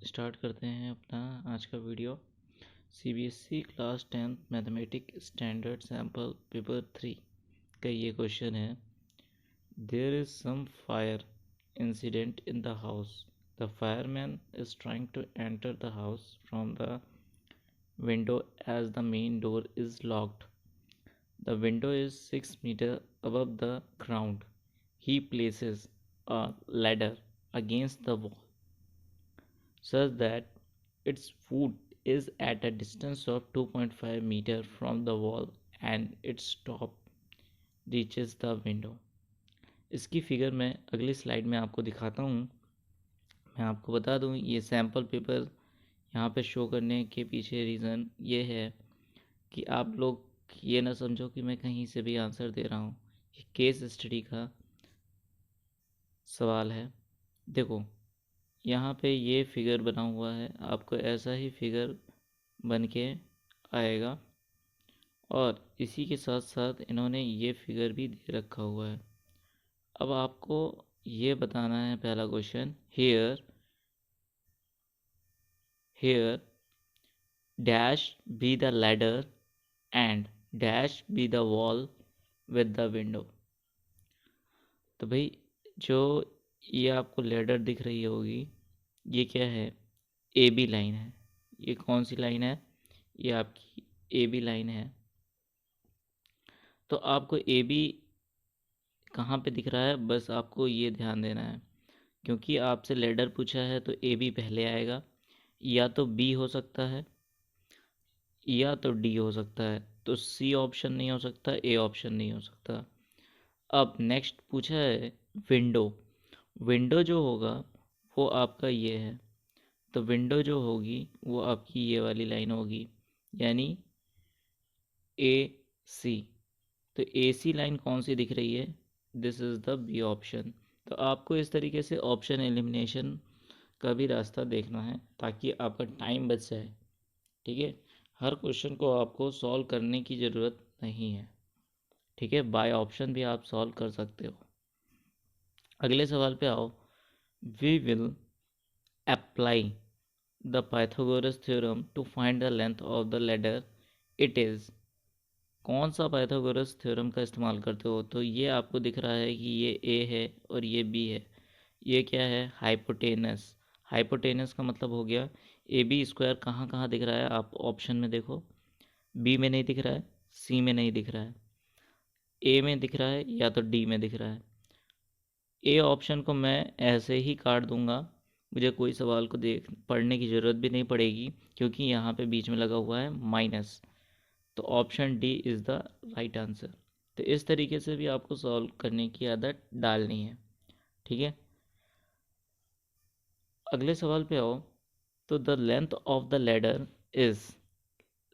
Start करते हैं अपना आज का video. CBSE class 10th mathematics standard sample paper 3 का ये क्वेश्चन है। There is some fire incident in the house. The fireman is trying to enter the house from the window as the main door is locked. The window is 6 meters above the ground. He places a ladder against the wall such that its foot is at a distance of 2.5 meter from the wall and its top reaches the window. इसकी figure मैं अगली slide में आपको दिखाता हूँ। मैं आपको बता दूँ ये सैम्पल पेपर यहाँ पे शो करने के पीछे रीज़न ये है कि आप लोग ये ना समझो कि मैं कहीं से भी आंसर दे रहा हूँ। ये केस स्टडी का सवाल है। देखो यहाँ पे ये फिगर बना हुआ है, आपको ऐसा ही फिगर बन के आएगा और इसी के साथ साथ इन्होंने ये फिगर भी दे रखा हुआ है। अब आपको ये बताना है पहला question, here dash B the ladder and dash B the wall with the window. तो भाई जो ये आपको लैडर दिख रही होगी ये क्या है, ए बी लाइन है। ये कौन सी लाइन है, ये आपकी ए बी लाइन है। तो आपको ए बी कहाँ पे दिख रहा है, बस आपको ये ध्यान देना है। क्योंकि आपसे लेडर पूछा है तो ए बी पहले आएगा, या तो बी हो सकता है या तो डी हो सकता है। तो सी ऑप्शन नहीं हो सकता, ए ऑप्शन नहीं हो सकता। अब नेक्स्ट पूछा है विंडो। विंडो जो होगा वो आपका ये है, तो विंडो जो होगी वो आपकी ये वाली लाइन होगी, यानी ए सी। तो ए सी लाइन कौन सी दिख रही है, this is the B option. तो आपको इस तरीके से ऑप्शन एलिमिनेशन का भी रास्ता देखना है ताकि आपका टाइम बच जाए। ठीक है, हर क्वेश्चन को आपको सॉल्व करने की ज़रूरत नहीं है। ठीक है, बाय ऑप्शन भी आप सॉल्व कर सकते हो। अगले सवाल पे आओ। We will apply the Pythagoras theorem to find the length of the ladder. It is, कौन सा पाइथागोरस थ्योरम का इस्तेमाल करते हो। तो ये आपको दिख रहा है कि ये ए है और ये बी है। ये क्या है, हाइपोटेनस। हाइपोटेनस का मतलब हो गया ए बी स्क्वायर। कहाँ कहाँ दिख रहा है, आप ऑप्शन में देखो। बी में नहीं दिख रहा है, सी में नहीं दिख रहा है, ए में दिख रहा है या तो डी में दिख रहा है। ए ऑप्शन को मैं ऐसे ही काट दूंगा, मुझे कोई सवाल को देख पढ़ने की ज़रूरत भी नहीं पड़ेगी क्योंकि यहाँ पे बीच में लगा हुआ है माइनस। तो option D is the right answer. तो इस तरीके से भी आपको सॉल्व करने की आदत डालनी है। ठीक है, अगले सवाल पे आओ। तो the length of the ladder is,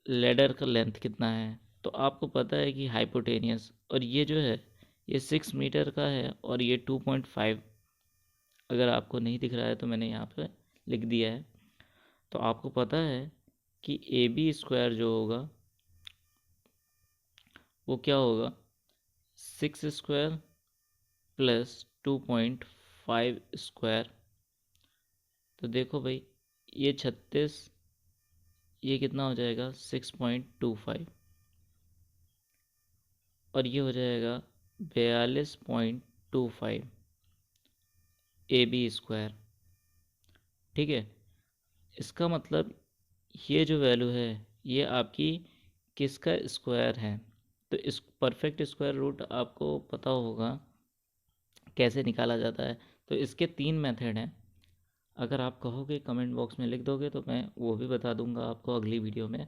ladder का लेंथ कितना है। तो आपको पता है कि हाइपोटेनियस, और ये जो है ये 6 मीटर का है और ये 2.5। अगर आपको नहीं दिख रहा है तो मैंने यहाँ पे लिख दिया है। तो आपको पता है कि ए बी स्क्वायर जो होगा वो क्या होगा, 6 स्क्वायर प्लस 2.5 स्क्वायर। तो देखो भाई ये 36, ये कितना हो जाएगा 6.25, और ये हो जाएगा 42.25 ए बी स्क्वायर। ठीक है, इसका मतलब ये जो वैल्यू है ये आपकी किसका स्क्वायर है। तो इस परफेक्ट स्क्वायर रूट आपको पता होगा कैसे निकाला जाता है। तो इसके 3 मेथड हैं। अगर आप कहोगे कमेंट बॉक्स में लिख दोगे तो मैं वो भी बता दूंगा आपको अगली वीडियो में।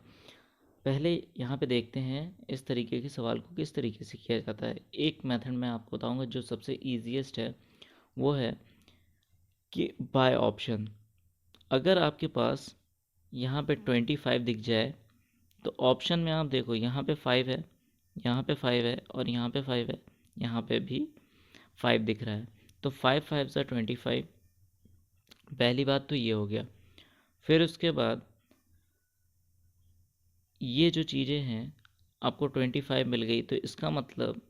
पहले यहाँ पे देखते हैं इस तरीके के सवाल को किस तरीके से किया जाता है। एक मेथड मैं आपको बताऊंगा जो सबसे ईजीएस्ट है, वो है कि बाय ऑप्शन। अगर आपके पास यहाँ पे 25 दिख जाए तो ऑप्शन में आप देखो यहाँ पे 5 है, यहाँ पे 5 है और यहाँ पे 5 है, यहाँ पे भी 5 दिख रहा है। तो 5 5 सा 25। पहली बात तो ये हो गया। फिर उसके बाद ये जो चीज़ें हैं आपको 25 मिल गई, तो इसका मतलब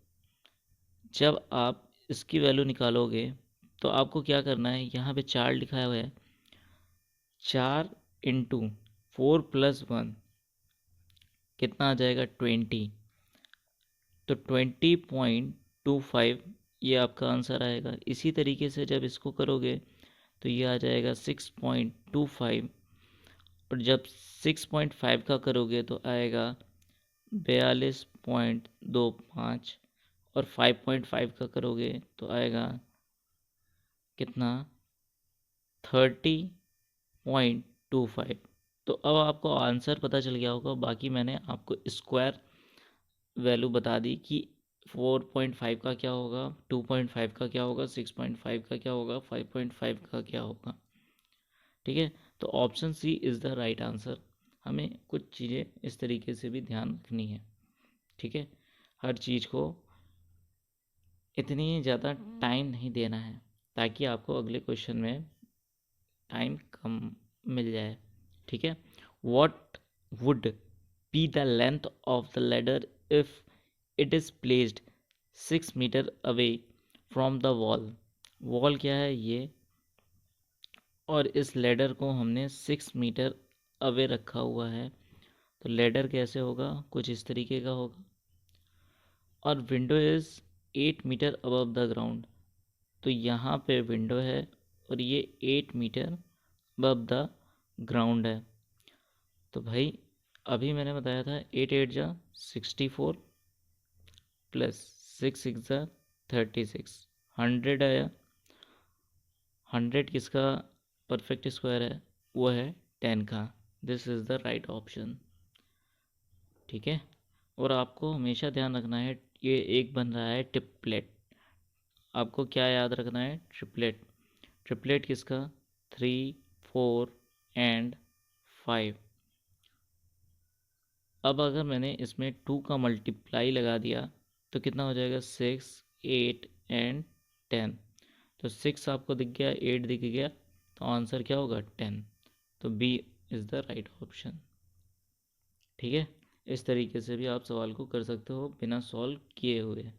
जब आप इसकी वैल्यू निकालोगे तो आपको क्या करना है, यहाँ पे 4 लिखा हुआ है, 4 इंटू 4+1 कितना आ जाएगा 20। तो 20.25 ये आपका आंसर आएगा। इसी तरीके से जब इसको करोगे तो ये आ जाएगा 6.25, और जब 6.5 का करोगे तो आएगा 42.25, और 5.5 का करोगे तो आएगा कितना 30.25। तो अब आपको आंसर पता चल गया होगा। बाकी मैंने आपको स्क्वायर वैल्यू बता दी कि 4.5 का क्या होगा, 2.5 का क्या होगा, 6.5 का क्या होगा, 5.5 का क्या होगा। ठीक है, तो option C is the right answer. हमें कुछ चीज़ें इस तरीके से भी ध्यान रखनी है। ठीक है, हर चीज़ को इतनी ज़्यादा टाइम नहीं देना है ताकि आपको अगले क्वेश्चन में टाइम कम मिल जाए। ठीक है, what would be the length of the ladder if it is placed 6 metre away from the wall. Wall क्या है ये, और इस लैडर को हमने 6 मीटर अवे रखा हुआ है। तो लैडर कैसे होगा, कुछ इस तरीके का होगा। और window is 8 metre above the ground. तो यहाँ पे विंडो है और ये 8 मीटर अबव द ग्राउंड है। तो भाई अभी मैंने बताया था 8 8 जा 64 प्लस 6 6 जा 36, 100 आया। 100 किसका परफेक्ट स्क्वायर है, वो है 10 का। This is the right option. ठीक है, और आपको हमेशा ध्यान रखना है ये एक बन रहा है ट्रिपलेट। आपको क्या याद रखना है, ट्रिपलेट। ट्रिपलेट किसका, 3 4 एंड 5। अब अगर मैंने इसमें 2 का मल्टीप्लाई लगा दिया तो कितना हो जाएगा, 6 8 एंड 10। तो 6 आपको दिख गया, 8 दिख गया, तो आंसर क्या होगा 10। तो B is the right option. ठीक है, इस तरीके से भी आप सवाल को कर सकते हो बिना सॉल्व किए हुए।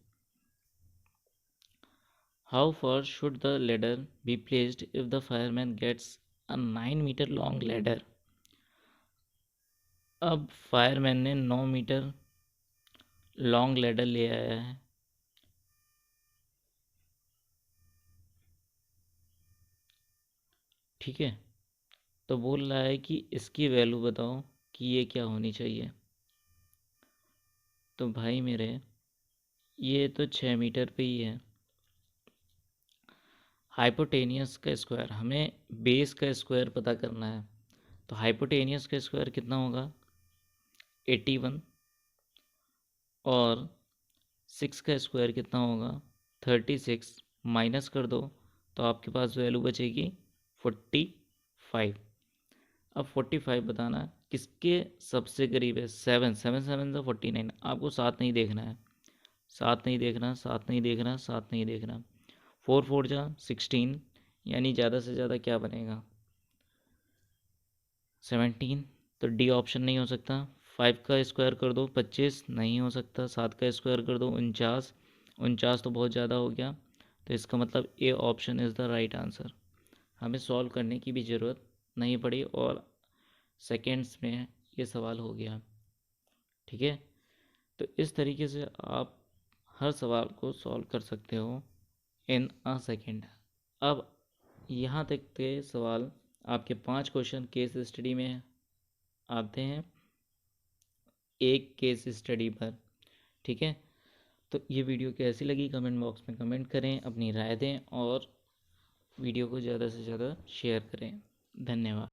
How far should the ladder be placed if the fireman gets a 9 metre long ladder. अब फायरमैन ने 9 मीटर लॉन्ग लेडर ले आया है। ठीक है, तो बोल रहा है कि इसकी वैल्यू बताओ कि ये क्या होनी चाहिए। तो भाई मेरे ये तो 6 मीटर पे ही है। हाइपोटेनियस का स्क्वायर, हमें बेस का स्क्वायर पता करना है। तो हाइपोटेनियस का स्क्वायर कितना होगा 81, और 6 का स्क्वायर कितना होगा 36, माइनस कर दो तो आपके पास वैल्यू बचेगी 45। अब 45 बताना किसके सबसे करीब है, 7 7 7 से 49। आपको साथ नहीं देखना है, साथ नहीं देखना, साथ नहीं देखना, साथ नहीं देखना। 4 4 जा 16, यानी ज़्यादा से ज़्यादा क्या बनेगा 17। तो डी ऑप्शन नहीं हो सकता। 5 का स्क्वायर कर दो 25, नहीं हो सकता। 7 का स्क्वायर कर दो 49, 49 तो बहुत ज़्यादा हो गया। तो इसका मतलब A option is the right answer. हमें सॉल्व करने की भी ज़रूरत नहीं पड़ी और सेकेंड्स में ये सवाल हो गया। ठीक है, तो इस तरीके से आप हर सवाल को सॉल्व कर सकते हो इन अ सेकेंड। अब यहाँ तक के सवाल आपके 5 क्वेश्चन केस स्टडी में आते हैं, एक केस स्टडी पर। ठीक है, तो ये वीडियो कैसी लगी कमेंट बॉक्स में कमेंट करें, अपनी राय दें और वीडियो को ज़्यादा से ज़्यादा शेयर करें। धन्यवाद।